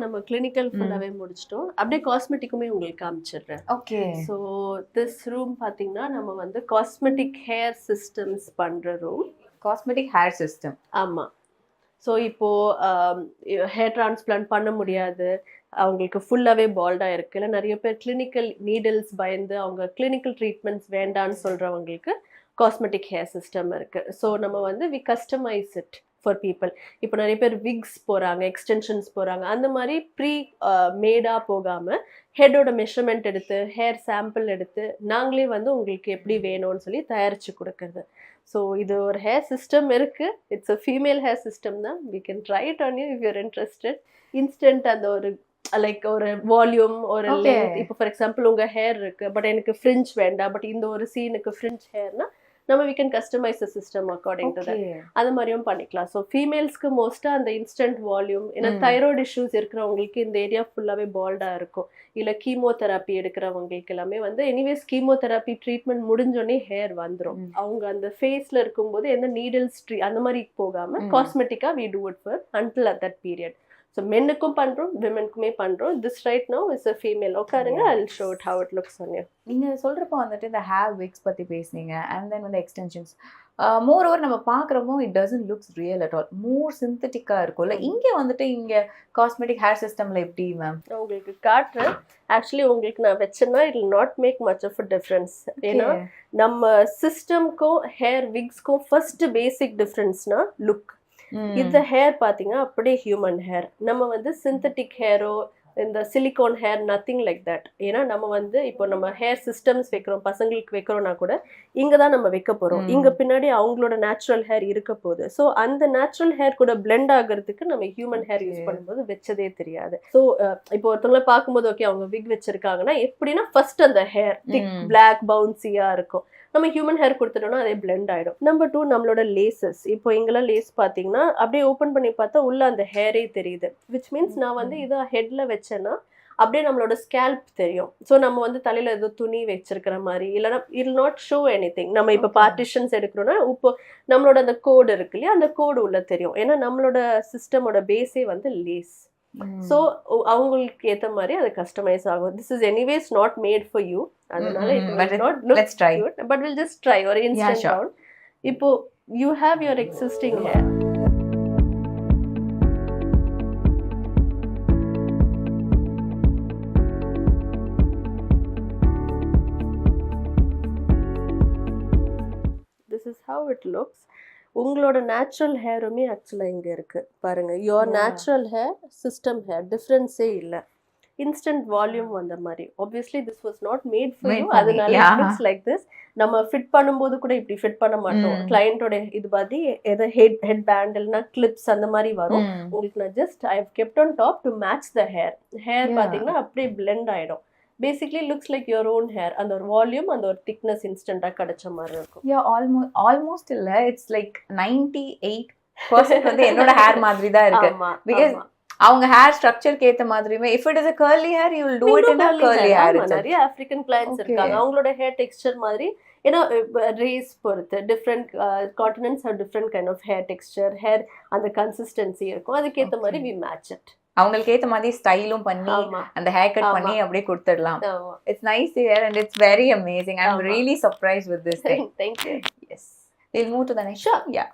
நம்ம கிளினிக்கல் ஃபுல்லாவே முடிச்சிட்டோம். அப்படியே காஸ்மெட்டிக்குமே உங்களுக்கு காமிச்சிடுறேன். ஓகே. ஸோ திஸ் ரூம் பார்த்தீங்கன்னா நம்ம வந்து காஸ்மெட்டிக் ஹேர் சிஸ்டம்ஸ் பண்ற ரூம். Cosmetic hair system. ஆமா. ஸோ இப்போ ஹேர் டிரான்ஸ்பிளான்ட் பண்ண முடியாது, அவங்களுக்கு ஃபுல்லாவே பால்டா இருக்கு, இல்லை நிறைய பேர் கிளினிக்கல் நீடில்ஸ் பயந்து அவங்க கிளினிக்கல் ட்ரீட்மெண்ட்ஸ் வேண்டான்னு சொல்றவங்களுக்கு காஸ்மெட்டிக் ஹேர் சிஸ்டம் இருக்கு. ஸோ நம்ம வந்து we customise it for people. இப்போ நிறைய பேர் விக்ஸ் போகிறாங்க, எக்ஸ்டென்ஷன்ஸ் போகிறாங்க, அந்த மாதிரி ப்ரீ மேடாக போகாமல் ஹெட்டோட மெஷர்மெண்ட் எடுத்து ஹேர் சாம்பிள் எடுத்து நாங்களே வந்து உங்களுக்கு எப்படி வேணும்னு சொல்லி தயாரித்து கொடுக்குறது. ஸோ இது ஒரு ஹேர் சிஸ்டம் இருக்குது. It's a female hair system தான். We can try it on you if your interested. Instant அந்த ஒரு லைக் ஒரு வால்யூம் ஒரு லென்த். இப்போ ஃபார் எக்ஸாம்பிள் உங்கள் ஹேர் இருக்குது, பட் எனக்கு ஃப்ரிஞ்ச் வேண்டாம், பட் இந்த ஒரு சீனுக்கு ஃப்ரிஞ்ச் ஹேர்னா நம்ம we can customise the system according to that. அது மாதிரியும் பண்ணிக்கலாம். ஸோ ஃபீமேல்ஸ்க்கு மோஸ்ட்டாக அந்த இன்ஸ்டன்ட் வால்யூம், ஏன்னா தைராய்டு இஷ்யூஸ் இருக்கிறவங்களுக்கு இந்த ஏரியா ஃபுல்லாகவே பால்டாக இருக்கும், இல்லை கீமோதெராப்பி எடுக்கிறவங்களுக்கு எல்லாமே வந்து எனிவேஸ் கீமோதெராப்பி ட்ரீட்மெண்ட் முடிஞ்சோடனே ஹேர் வந்துடும். அவங்க அந்த ஃபேஸில் இருக்கும்போது எந்த நீடில்ஸ் அந்த மாதிரி போகாமல் காஸ்மெட்டிக்காக we do it for until at that period. So மென்னுக்கும் பண்ணுறோம், விமென்க்குமே பண்ணுறோம். This right now is a female. உட்காருங்க, I will show it how it looks on you. நீங்கள் சொல்கிறப்போ வந்துட்டு இந்த ஹேர் விக்ஸ் பற்றி பேசுனீங்க, அண்ட் தென் வந்து எக்ஸ்டென்ஷன்ஸ் மோர் ஓவர் நம்ம பார்க்குறப்போ it doesn't looks real at all, more சிந்தட்டிக்காக இருக்கும்ல. இங்கே வந்துட்டு இங்கே காஸ்மெட்டிக் ஹேர் சிஸ்டமில் எப்படி மேம்? உங்களுக்கு காட்டுறேன். ஆக்சுவலி உங்களுக்கு நான் வச்சேன்னா it will not make much of a difference. ஏன்னா நம்ம சிஸ்டம்க்கும் ஹேர் விக்ஸ்க்கும் ஃபர்ஸ்ட் பேசிக் டிஃப்ரென்ஸ்னா லுக். இந்த ஹேர் பாத்தீங்கன்னா அப்படியே ஹியூமன் ஹேர். நம்ம வந்து சிந்தட்டிக் ஹேரோ இந்த silicone hair nothing like that. ஏன்னா நம்ம வந்து இப்போ நம்ம ஹேர் சிஸ்டம்ஸ் வைக்கிறோம், பசங்களுக்கு வைக்கிறோம்னா கூட இங்க தான் நம்ம வைக்க போறோம். இங்க பின்னாடி அவங்களோட நேச்சுரல் ஹேர் இருக்க போகுது. ஸோ அந்த நேச்சுரல் ஹேர் கூட பிளெண்ட் ஆகிறதுக்கு நம்ம ஹியூமன் ஹேர் யூஸ் பண்ணும்போது வச்சதே தெரியாது. ஸோ இப்போ ஒருத்தவங்களை பார்க்கும்போது ஓகே அவங்க விக் வச்சிருக்காங்கன்னா எப்படின்னா ஃபர்ஸ்ட் அந்த ஹேர் திக் பிளாக் பவுன்சியா இருக்கும். நம்ம ஹியூமன் ஹேர் கொடுத்துட்டோம்னா அதே பிளெண்ட் ஆயிடும். நம்பர் 2 நம்மளோட லேசஸ். இப்போ எங்கெல்லாம் லேஸ் பார்த்தீங்கன்னா அப்படியே ஓப்பன் பண்ணி பார்த்தா உள்ள அந்த ஹேரே தெரியுது. விச் மீன்ஸ் நான் வந்து இதை ஹெட்ல வச்சேன்னா அப்படியே நம்மளோட ஸ்கேல்ப் தெரியும். ஸோ நம்ம வந்து தலையில ஏதோ துணி வச்சிருக்கிற மாதிரி, இல்லைன்னா it not show any thing. நம்ம இப்போ பார்ட்டிஷன்ஸ் எடுக்கிறோம்னா இப்போ நம்மளோட அந்த கோடு இருக்கு இல்லையா, அந்த கோடு உள்ள தெரியும். ஏன்னா நம்மளோட சிஸ்டமோட பேஸே வந்து லேஸ். ஸோ அவங்களுக்கு ஏற்ற மாதிரி அது கஸ்டமைஸ் ஆகும். This is anyways not made for you, அதனால it will not look cute, but will just try ஒரு இன்ஸ்டன்ட் ரவுண்ட். இப்போ you have your existing hair. This is how it looks. உங்களோட natural ஹேருமே ஆக்சுவலாக இங்கே இருக்கு பாருங்க. Your natural hair, system hair டிஃப்ரென்ஸே இல்லை. இன்ஸ்டன்ட் வால்யூம் வந்த மாதிரி. Obviously this was not made for you, அதனால இட் லுக்ஸ் லைக் திஸ். நம்ம ஃபிட் பண்ணும்போது கூட இப்படி ஃபிட் பண்ண மாட்டோம். கிளையண்டோட இது மாதிரி எதை ஹெட் பேண்ட் இல்லைன்னா கிளிப்ஸ் அந்த மாதிரி வரும். உங்களுக்கு நான் just I have kept on top to match the hair. Hair பார்த்தீங்கன்னா அப்படியே பிளெண்ட் ஆயிடும். Basically looks like your own hair. அந்த ஒரு வால்யூம் அந்த ஒரு திக்னஸ் இன்ஸ்டன்டா கிடைச்ச மாதிரி இருக்கும். யா ஆல்மோஸ்ட் இல்ல, இட்ஸ் லைக் 98% வந்து என்னோட ஹேர் மாதிரி தான் இருக்கு. பிகாஸ் அவங்க ஹேர் ஸ்ட்ரக்சருக்கு ஏத்த மாதிரியுமே if it is a curly hair you will do it in a curly hair. நிறைய ஆப்பிரிக்கன் கிளையன்ட்ஸ் இருக்காங்க, அவங்களோட ஹேர் டெக்ஸ்சர் மாதிரி. ஏன்னா ரேஸ் பொறுத்து different continents have different kind of hair texture, hair அந்த கன்சிஸ்டன்சி இருக்கும். அதுக்கேற்ற மாதிரி வி மேட்ச் இட். அவங்களுக்கு ஏத்த மாதிரி ஸ்டைலும் பண்ணி அந்த ஹேர் கட் பண்ணி அப்படியே கொடுத்துடலாம். It's nice here and it's very amazing. I am really surprised with this thing. Thank you. Yes, we'll move to the next. Sure. Yeah.